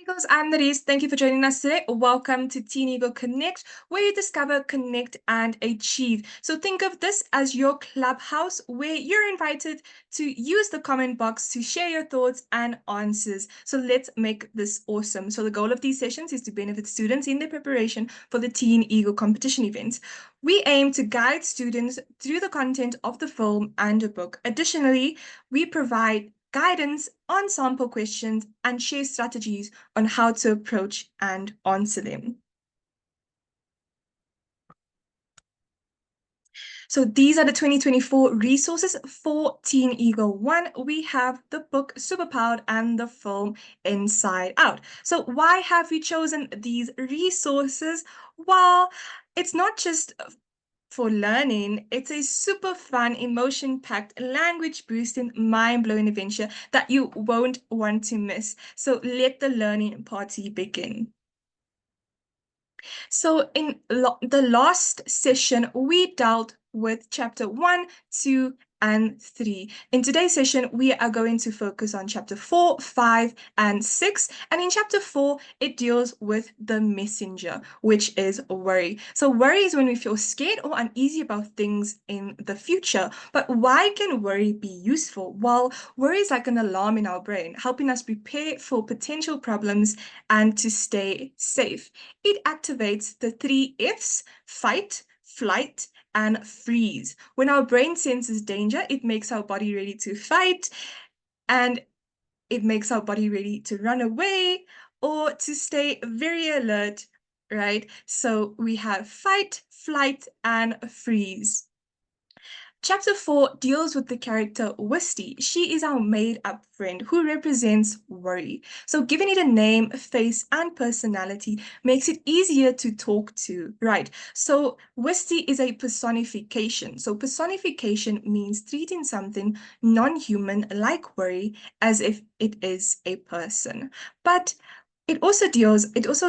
Eagles, I'm Naris. Thank you for joining us today. Welcome to TeenEagle Connect, where you discover, connect, and achieve. So think of this as your clubhouse where you're invited to use the comment box to share your thoughts and answers. So let's make this awesome. So the goal of these sessions is to benefit students in their preparation for the TeenEagle competition event. We aim to guide students through the content of the film and a book. Additionally, we provide guidance on sample questions and share strategies on how to approach and answer them. So these are the 2024 resources for TeenEagle 1. We have the book Superpowered and the film Inside Out. So why have we chosen these resources? Well, it's not just for learning, it's a super fun, emotion-packed, language-boosting, mind-blowing adventure that you won't want to miss. So let the learning party begin. So in the last session, we dealt with chapter 1, 2, and 3. In today's session, we are going to focus on chapter 4, 5, and 6. And in chapter 4, it deals with the messenger, which is worry. So worry is when we feel scared or uneasy about things in the future. But why can worry be useful? Well, worry is like an alarm in our brain, helping us prepare for potential problems and to stay safe. It activates the 3 Fs: fight, flight, and freeze. When our brain senses danger, it makes our body ready to fight, and it makes our body ready to run away or to stay very alert, right? So we have fight, flight, and freeze. Chapter 4 deals with the character Wisty. She is our made-up friend who represents worry. So giving it a name, face, and personality makes it easier to talk to, right? So Wisty is a personification. So personification means treating something non-human like worry as if it is a person. But it also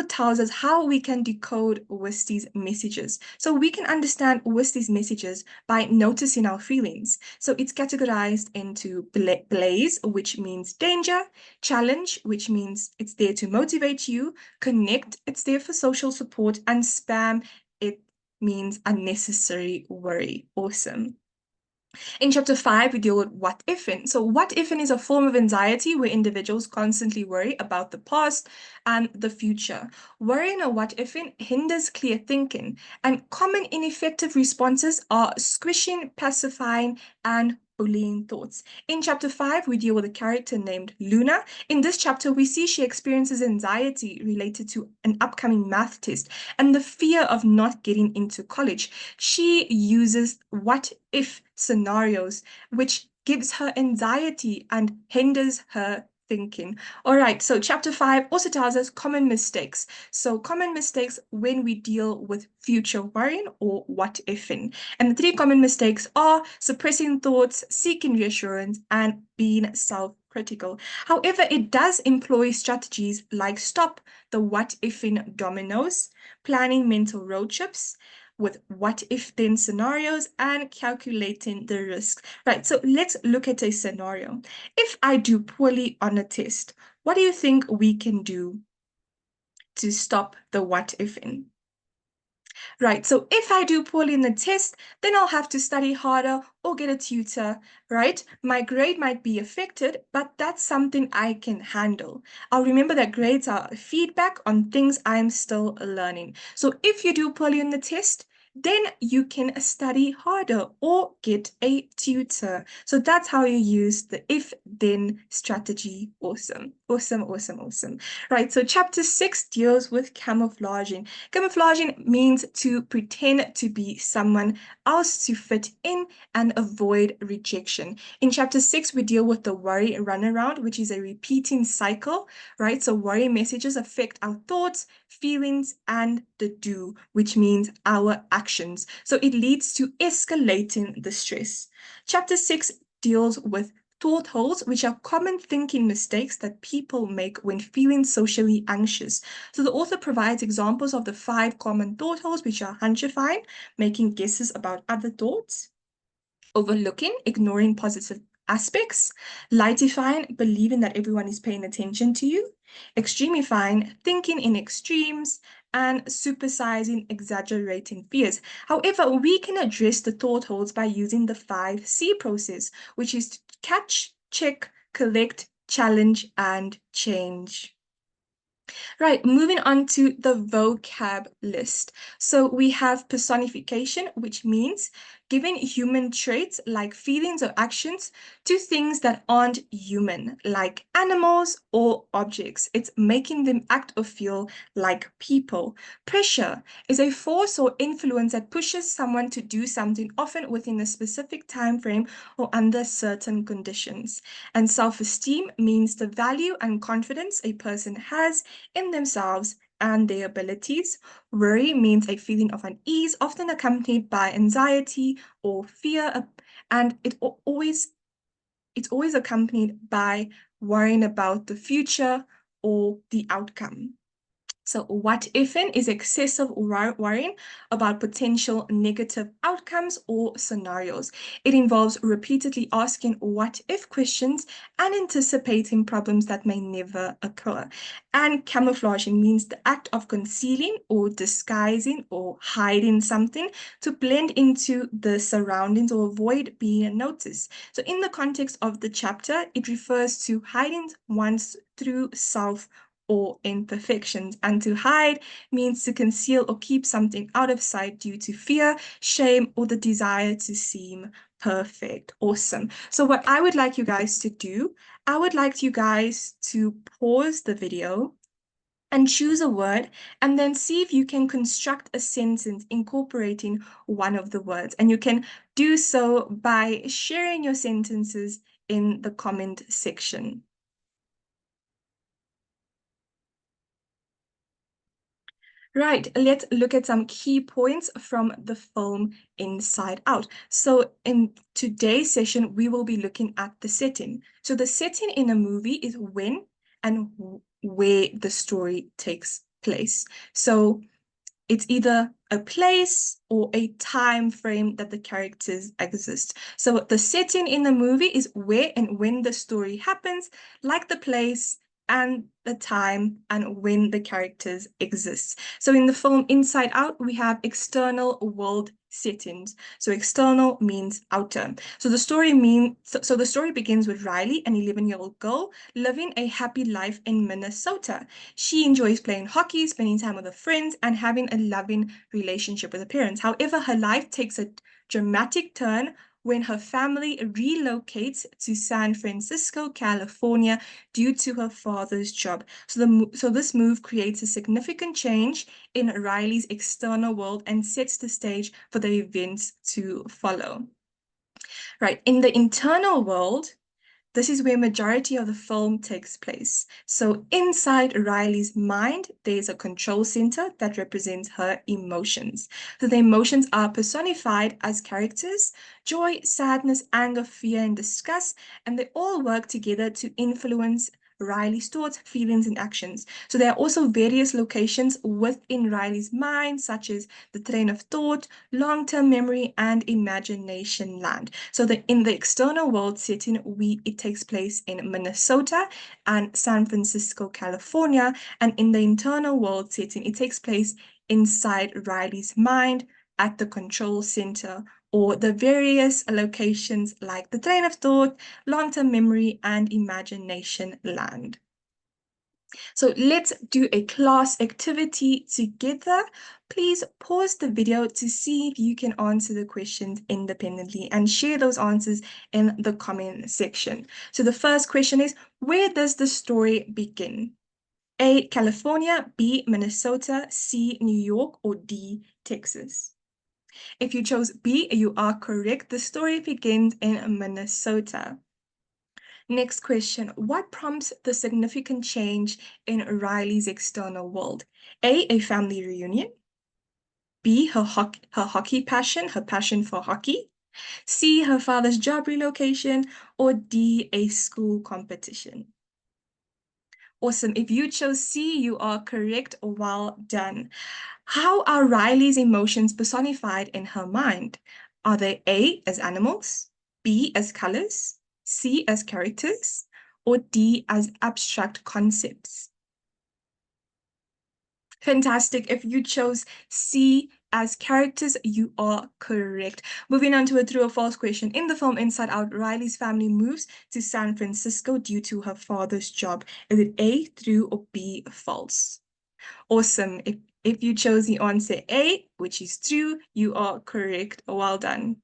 tells us how we can decode Wisty's messages. So we can understand Wisty's messages by noticing our feelings. So it's categorized into blaze, which means danger; challenge, which means it's there to motivate you; connect, it's there for social support; and spam, it means unnecessary worry. Awesome. In chapter 5, we deal with what ifing. So what ifing is a form of anxiety where individuals constantly worry about the past and the future. Worrying or what ifing hinders clear thinking, and common ineffective responses are squishing, pacifying, and bullying thoughts. In chapter 5, we deal with a character named Luna. In this chapter, we see she experiences anxiety related to an upcoming math test and the fear of not getting into college. She uses what if scenarios, which gives her anxiety and hinders her thinking. All right, so chapter 5 also tells us common mistakes. So common mistakes when we deal with future worrying or what ifing. And the 3 common mistakes are suppressing thoughts, seeking reassurance, and being self-critical. However, it does employ strategies like stop the what ifing dominoes, planning mental road trips, with what if then scenarios, and calculating the risks. Right, so let's look at a scenario. If I do poorly on a test, what do you think we can do to stop the what ifing? Right, so if I do poorly in the test, then I'll have to study harder or get a tutor, right? My grade might be affected, but that's something I can handle. I'll remember that grades are feedback on things I'm still learning. So if you do poorly in the test, then you can study harder or get a tutor. So that's how you use the if-then strategy. Awesome, awesome, awesome, awesome. Right, so chapter 6 deals with camouflaging. Camouflaging means to pretend to be someone else to fit in and avoid rejection. In chapter 6, we deal with the worry runaround, which is a repeating cycle, right? So worry messages affect our thoughts, feelings, and the do, which means our actions. So it leads to escalating the stress. Chapter 6 deals with thought holes, which are common thinking mistakes that people make when feeling socially anxious. So the author provides examples of the 5 common thought holes, which are hunchifying, making guesses about other thoughts; overlooking, ignoring positive aspects; lightifying, believing that everyone is paying attention to you; extremifying, thinking in extremes, and supersizing, exaggerating fears. However, we can address the thought holes by using the 5C process, which is to catch, check, collect, challenge, and change. Right, moving on to the vocab list. So we have personification, which means giving human traits like feelings or actions to things that aren't human, like animals or objects. It's making them act or feel like people. Pressure is a force or influence that pushes someone to do something, often within a specific time frame or under certain conditions. And self-esteem means the value and confidence a person has in themselves and their abilities. Worry means a feeling of unease, often accompanied by anxiety or fear, and it's always accompanied by worrying about the future or the outcome. So what ifing is excessive worrying about potential negative outcomes or scenarios. It involves repeatedly asking what if questions and anticipating problems that may never occur. And camouflaging means the act of concealing or disguising or hiding something to blend into the surroundings or avoid being noticed. So in the context of the chapter, it refers to hiding one's true self or imperfections. And to hide means to conceal or keep something out of sight due to fear, shame, or the desire to seem perfect. Awesome. So what I would like you guys to do, I would like you guys to pause the video and choose a word and then see if you can construct a sentence incorporating one of the words. And you can do so by sharing your sentences in the comment section. Right, let's look at some key points from the film Inside Out. So in today's session, we will be looking at the setting. So the setting in a movie is when and where the story takes place. So it's either a place or a time frame that the characters exist. So the setting in the movie is where and when the story happens, like the place and the time and when the characters exist. So in the film Inside Out, we have external world settings. So external means outer. So the story begins with Riley, an 11-year-old girl living a happy life in Minnesota. She enjoys playing hockey, spending time with her friends, and having a loving relationship with her parents. However, her life takes a dramatic turn when her family relocates to San Francisco, California, due to her father's job. So this move creates a significant change in Riley's external world and sets the stage for the events to follow. Right, in the internal world, this is where majority of the film takes place. So inside Riley's mind, there's a control center that represents her emotions. So the emotions are personified as characters: joy, sadness, anger, fear, and disgust, and they all work together to influence Riley's thoughts, feelings, and actions. So there are also various locations within Riley's mind, such as the train of thought, long-term memory, and imagination land. So in the external world setting, it takes place in Minnesota and San Francisco, California. And in the internal world setting, it takes place inside Riley's mind at the control center, or the various locations like the train of thought, long-term memory, and imagination land. So let's do a class activity together. Please pause the video to see if you can answer the questions independently and share those answers in the comment section. So the first question is, where does the story begin? A, California, B, Minnesota, C, New York, or D, Texas? If you chose B, you are correct. The story begins in Minnesota. Next question. What prompts the significant change in Riley's external world? A family reunion. B, her hockey passion, her passion for hockey. C, her father's job relocation. Or D, a school competition. Awesome. If you chose C, you are correct. Well done. How are Riley's emotions personified in her mind? Are they A, as animals, B, as colors, C, as characters, or D, as abstract concepts? Fantastic. If you chose C as characters, you are correct. Moving on to a true or false question. In the film Inside Out, Riley's family moves to San Francisco due to her father's job. Is it A, true, or B, false? Awesome. If you chose the answer A, which is true, you are correct. Well done.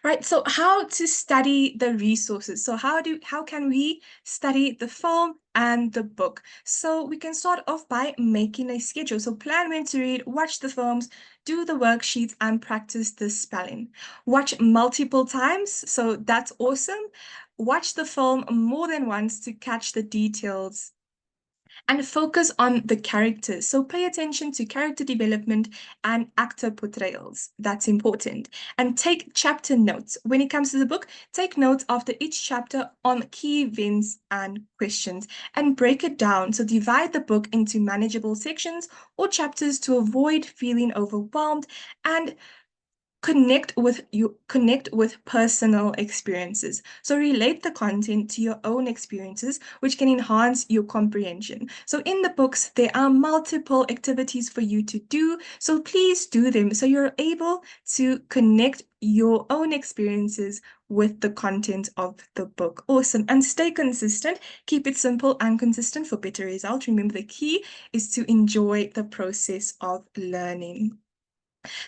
Right, so how to study the resources. So how can we study the film and the book? So we can start off by making a schedule. So plan when to read, watch the films, do the worksheets, and practice the spelling. Watch multiple times, so that's awesome. Watch the film more than once to catch the details and focus on the characters. So pay attention to character development and actor portrayals. That's important. And take chapter notes. When it comes to the book, take notes after each chapter on key events and questions and break it down. So divide the book into manageable sections or chapters to avoid feeling overwhelmed and connect with personal experiences. So relate the content to your own experiences, which can enhance your comprehension. So in the books, there are multiple activities for you to do. So please do them so you're able to connect your own experiences with the content of the book. Awesome. And stay consistent. Keep it simple and consistent for better results. Remember, the key is to enjoy the process of learning.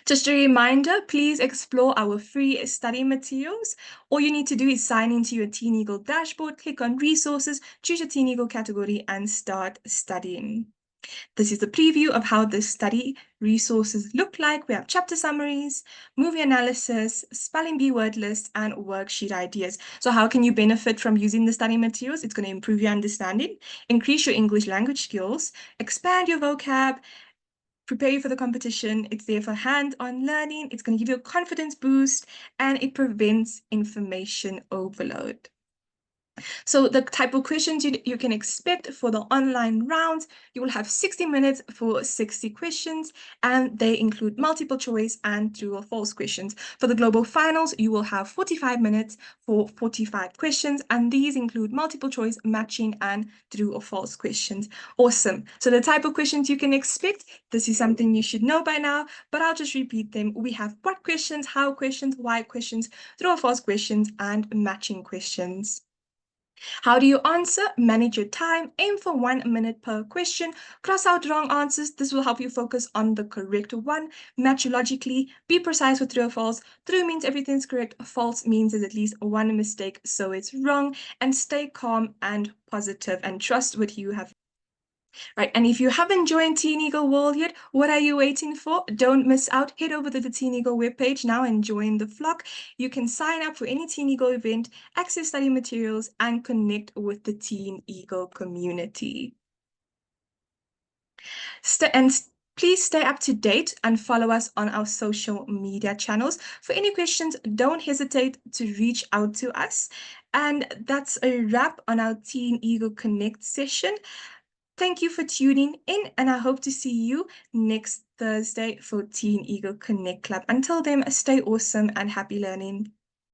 Just a reminder, please explore our free study materials. All you need to do is sign into your TeenEagle dashboard, click on resources, choose your TeenEagle category, and start studying. This is the preview of how the study resources look like. We have chapter summaries, movie analysis, spelling bee word list, and worksheet ideas. So how can you benefit from using the study materials? It's going to improve your understanding, increase your English language skills, expand your vocab, prepare you for the competition. It's there for hands-on learning. It's going to give you a confidence boost, and it prevents information overload. So the type of questions you can expect for the online rounds, you will have 60 minutes for 60 questions, and they include multiple choice and true or false questions. For the global finals, you will have 45 minutes for 45 questions, and these include multiple choice, matching, and true or false questions. Awesome. So the type of questions you can expect, this is something you should know by now, but I'll just repeat them. We have what questions, how questions, why questions, true or false questions, and matching questions. How do you answer? Manage your time. Aim for 1 minute per question. Cross out wrong answers. This will help you focus on the correct one. Match logically. Be precise with true or false. True means everything's correct. False means there's at least one mistake, so it's wrong. And stay calm and positive and trust what you have. Right, and if you haven't joined TeenEagle World yet, what are you waiting for? Don't miss out. Head over to the TeenEagle webpage now and join the flock. You can sign up for any TeenEagle event, access study materials, and connect with the TeenEagle community. Please stay up to date and follow us on our social media channels. For any questions, don't hesitate to reach out to us. And that's a wrap on our TeenEagle Connect session. Thank you for tuning in, and I hope to see you next Thursday for TeenEagle Connect Club. Until then, stay awesome and happy learning.